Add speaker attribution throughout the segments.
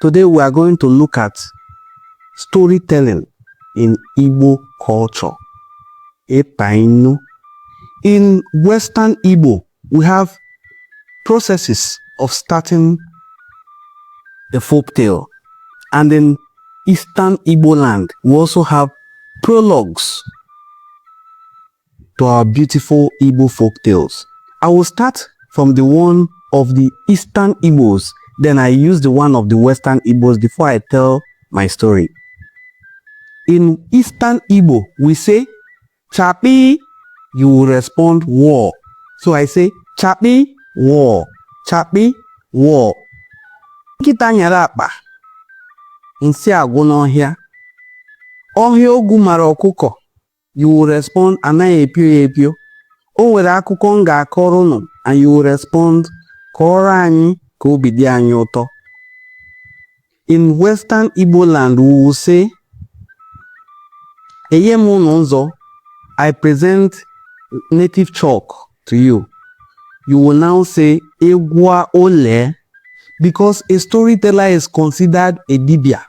Speaker 1: Today we are going to look at storytelling in Igbo culture. In Western Igbo, we have processes of starting a folk tale. And in Eastern Igbo land, we also have prologues to our beautiful Igbo folk tales. I will start from the one of the Eastern Igbos, then I use the one of the Western Igbos before I tell my story. In Eastern Igbo, we say, Chapi, you will respond, war. So I say, Chapi, war. Chapi, war. Nkịta nyere akpa, nsị agwụ n'ọhịa. Ọhịa ogwu mara ọkụkọ, you will respond, anaghị epio ya epio. O nwere akụkọ m ga-akọrọ unu, and you will respond, kọrọ anyị ka obi dị anyị ụtọ. In Western Igbo land, we will say, Eye m unu nzọ, I present native chalk to you. You will now say, Egwa ole, because a storyteller is considered a dibia.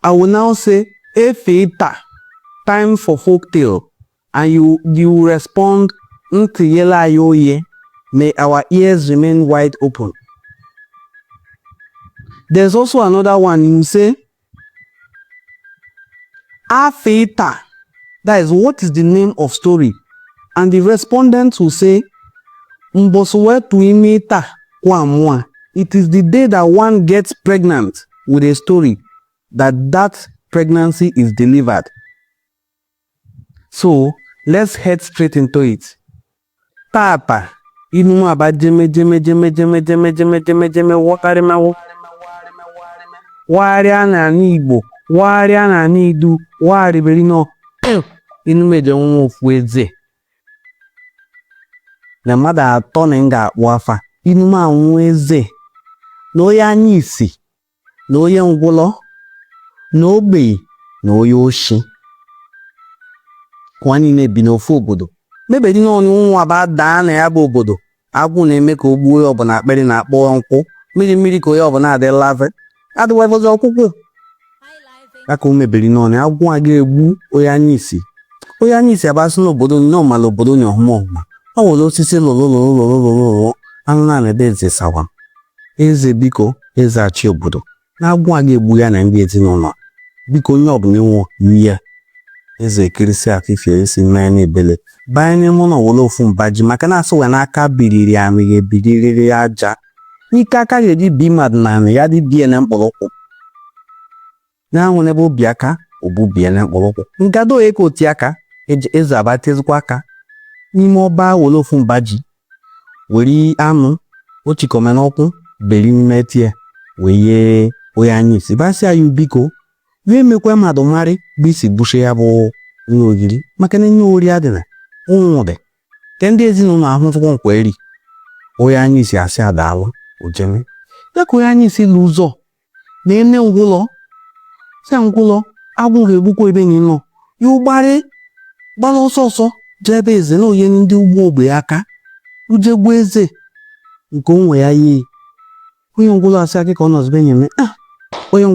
Speaker 1: I will now say, Efeita, time for folk tale. And you respond, Ntiyela yoye, may our ears remain wide open. There's also another one, you say, Afeita, that is, what is the name of story? And the respondent will say, Mboswe tuimita kwa mwa. It is the day that one gets pregnant with a story that pregnancy is delivered. So, let's head straight into it. Tata, inu aba jeme wakarimawo. Waria na Igbo, waria na Idu, wari berino. Inu meje nwo ofu eze. Na mmadụ atọ na nga akpụ afa. Inu ma nwa eze. Na onye anya isi, na onye ngwụlọ, na ogbenye, na onye oshi. Kwa niile bi n'ofu obodo. Mebe dị n'ọnụ nwa ba daa na ya bụ obodo. Agwụ na-eme ka o gbuo ya ọbụna akpịrị na-akpọ nkụ. Mmiri ka onye ọbụna adị lave. Adịwevozi ọkwụkwụ. Aka o mebiri n'ọnụ, agwụ a ga-egbu onye anya isi. Onye anya isi abasị n'obodo n'ọmala obodo na ọhụma. Ọ nwere osisi lụlụlụlụlụlụlụ anụ na-ede eze sawa. Eze biko, eze achị obodo. Na agwụ a ga-egbu ya na ndị ezinụlọ. Biko onye ọbụla nwụọ ihe. Eze kirisi afifie isi mmanya n'ebele. Banye n'ime ụlọ wole ofu mbaji maka na asụ wee n'aka biriri amịghị ebiriri aja. N'ike aka ga-eji bi mmadụ na amị ya dị bie na mkpọrọkwụ. Na-anwụ n'ebe obi aka, obu bie na mkpọrọkwụ. Ngado eke oti aka, eze abatezikwa aka. N'ime ọba wole ofu mbaji. Weri anụ, ochikọme n'ọkwụ, beri n'ime tie. Weye onye anyị isi. Basi ayu biko. Wee mekwa mmadụ marị bụ isi bushe ya bụ nye oriri maka na nye ori adịna ụnwụ dị ke ndị ezinụlọ ahụ tụkwọ nkwa eri onye anyị isi asị adaalụ ojeme ya ka onye anyị isi lụ ụzọ na ene ngwụlọ se ngwụlọ agwụ ga-egbukwa ebe n'ịnọ ya ụgbarị gbara ọsọ jee ebe eze na onye ndị ugbo ogbe aka uje gbuo eze nke onwe ya yi onye ngwụlọ asị akị ka ọ nọzibe nyeme onye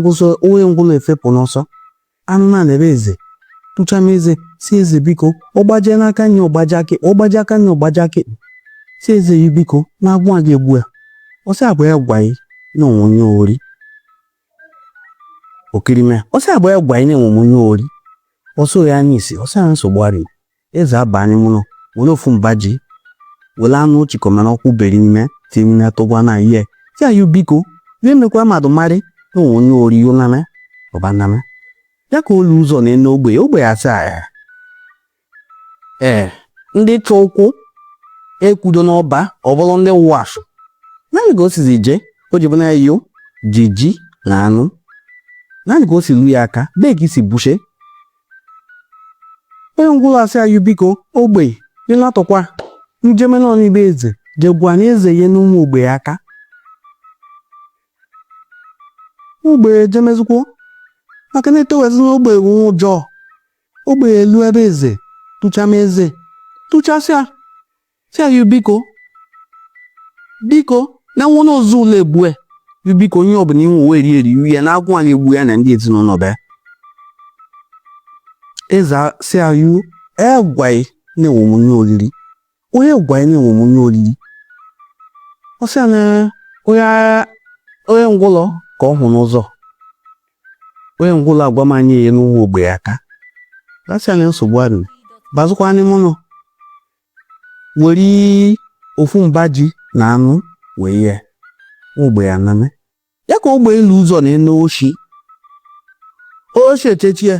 Speaker 1: ngwụlọ efepụ n'ọsọ anụ na-ebe eze tụcha m eze si eze biko ọgbaje n'aka nye ọgbaje aka nye ọgbaje aka si eze yi biko na-agwụ a ga-egbu ya ọsị abụọ ya gwaghị na onwunye ori okirime ọsị abụọ ya gwaghị na onwunye ori ọsọ ya anya isi ọsị a nsogbu arị eze aba anyị nwụrụ were ofu mbaji were anụ ochikọmara ọkwụ beri n'ime tinye tụgwa na ihe si ayụ biko wee mekwa mmadụ marị na onye ori yoname ọbaname ya ka olu ụzọ na-ene ogbe asaa ndị chọ ụkwụ ekwudo n'ọba ọbụlụ ndị washụ naanị ka o sizi je o jibu na yo ji na anụ naanị ka o si lu ya aka bee ka isi bushe onye ngwụlọ asị ayụ biko ogbe dị natọkwa njeme n'ọnụ ibe eze jegwa na eze ya n'ụmụ ogbe aka ogbe jemezukwo maka na etowezi n'ogbe nwe ụjọ ogbe elu ebe eze tụcha m eze tụchasịa si ayụ biko na nwụna ozu ụlọ egbue biko onye ọbụla inwe uwe eri ya na agwụ a na-egbu ya na ndị ezinụlọ be. Eze si ayụ egwaghị na-enwemunye oriri onye gwaghị na-enwemunye oriri ọ sị na onye ngwụlọ ka ọ hụ n'ụzọ onye ngwụlọ agwa m anya ya n'ụwa ogbe ya aka gasị anya nsogbu adị bazụkwa n'ime ụlọ were ofu mba ji na anụ wee ye ogbe ya name ya ka ogbe ilu ụzọ na-ene oshi echechie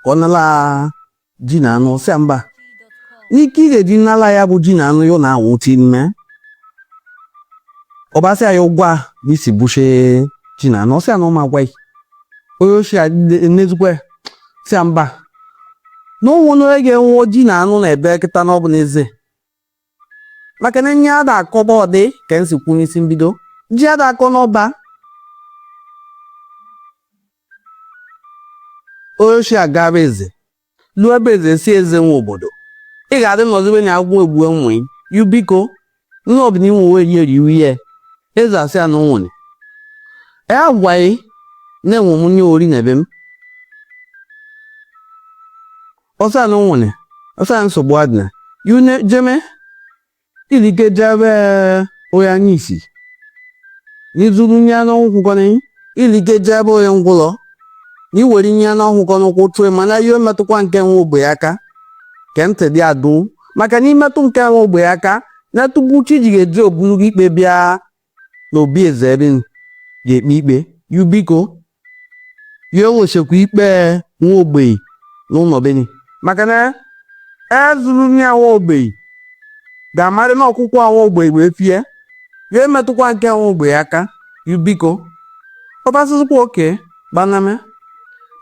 Speaker 1: ka ọ nala ji na anụ sị mba n'ike ị ga-eji nala ya bụ ji na anụ ya na anwụti ime ọbasị ya ụgwa n'isi buche ji na anụ sị anụ ma gwa onye oshi n'ezukwe sị mba n'ụmụ n'onye ga-enwe ji na anụ na ebe kịta n'ọbụ n'eze maka na nye ada akọba ọdị ka nsi kwu n'isi mbido ji ada akọ n'ọba onye oshi agara eze lụọ ebe eze si eze nwe obodo ị ga-adị n'ọzọbe na agwụ egbu enwe yu biko ihe ọbụla inwe uwe eri ya eze asị ya n'ụnwụnye ya gwaghị na-enwe munye ori na ebe m ọsọ n'ụnwụnye ọsọ nsogbu adịna yu jeme ilike jebe onye anya isi n'izuru nye n'ọhụkwụkọ ilike jebe onye ngwụlọ na iwere nye n'ọhụkwọ n'ụkwụ tụọ mana ihe metụkwa nke nwe ogbe aka ke ntị dị adụ maka na imetụ nke nwe ogbe aka na tupu chi ji ga-eji oburu gị ikpe bịa n'obi eze ebe ga-ekpe ikpe yu biko ya enwechekwa ikpe nwa ogbenye n'ụlọ beni maka na ezuru nye nwa ogbenye ga-amarị na ọkwụkwọ nwa ogbenye wee fie ya emetụkwa nke nwa ogbenye aka yu biko ọbasịsịkwa oke gbaname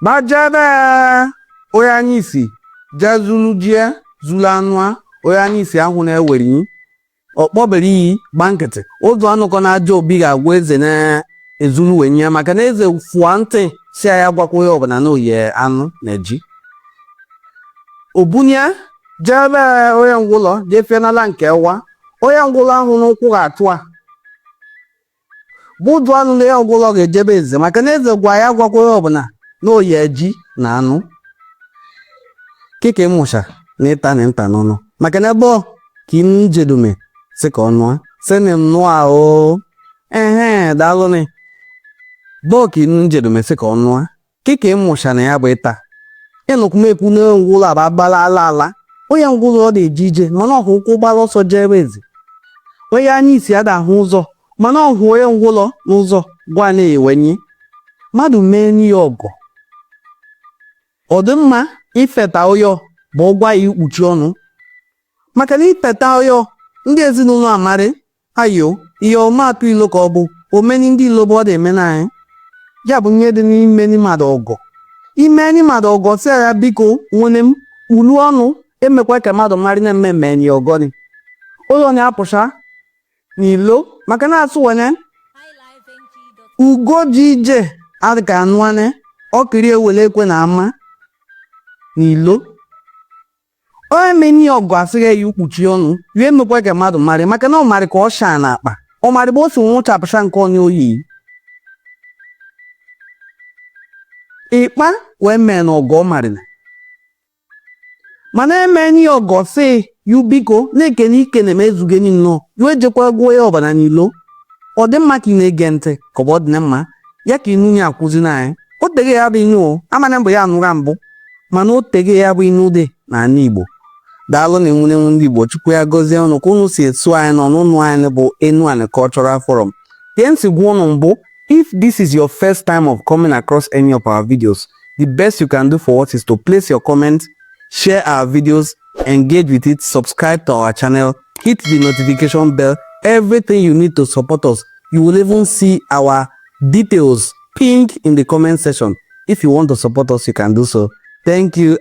Speaker 1: gbajebe onye anya isi jee zulu jie zulu anụ onye anya isi ahụ na-ewere iyi ọkpọbere iyi gba nkịtị ụzọ anụkọ na aja obi ga-agwa eze na-ezulu wee nye maka na eze fụọ ntị si ya gwakwa ya ọbụla na oyi anụ na ji obunye jebe onye ngwụlọ jefie n'ala nke wa onye ngwụlọ ahụ n'ụkwụ ga-atụ bụ ụdụ anụ na onye ngwụlọ ga-ejebe eze maka na eze gwa ya gwakwa ya ọbụla na oyi ji na anụ keke mụcha na ịta na nta n'ọnụ maka na ebe ka inu jedume sị ka ọ nụọ sị na nnụọ ahụ daalụnị bọọ ka inu jedume sị ka ọ nụọ keke mụcha na ya bụ ịta ịnụkwumekwu na ngwụlọ aba gbala ala onye ngwụlọ ọ na-eje ije mana ọhụ ụkwụ gbara ọsọ jebe eze onye anya isi ada ahụ ụzọ mana ọhụ onye ngwụlọ n'ụzọ gwa na-ewenye mmadụ mee n'ihe ọgọ ọ dị mma ifeta ụyọ ma ọ gwa ya ikpuchi ọnụ maka na ifeta ụyọ ndị ezinụlọ amarị ayo ihe ọmatụ ilo ka ọ bụ omeni ndị ilo bụ ọ dị-eme n'anyị ya bụ ihe dị n'ime mmadụ ọgọ ime ndị mmadụ ọgọ si ya biko nwene m kpulu ọnụ emekwa ka mmadụ marị na mmemme enyi ọgọni ụlọ na-apụcha n'ilo maka na asụ wenye ugo ji ije adịka anụane ọkiri ewele ekwe na ama n'ilo onye meni ọgụ asịghị ya ukpuchi ọnụ ya emekwa ka mmadụ marị maka na ọ marị ka ọ shaa na akpa ọ marị bụ o si nwụchapụcha nke onye oyi ịkpa wee mee na ọgọ marịna mana eme n'ihe ọgọ si yu biko na-ekene ike na emezuge nnọọ yu ejekwa gụọ ya ọbara n'ilo ọ dị mma ka ị na-ege ntị ka ọ dị mma ya ka inu ya akwụzi n'anyị o teghe ya bụ inu amana mbụ ya anụra mbụ mana o teghe ya bụ inu dị n'ala Igbo daalụ na enwunenwu ndị Igbo chukwu ya gọzie ụnụ ka unu si etu anyị n'ọnụnụ anyị bụ Enuani Cultural Forum tie ntị gwa ụnụ mbụ if this is your first time of coming across any of our videos the best you can do for us is to place your comment, share our videos, engage with it, subscribe to our channel, hit the notification bell, everything you need to support us. You will even see our details pinned in the comment section. If you want to support us, you can do so. Thank you.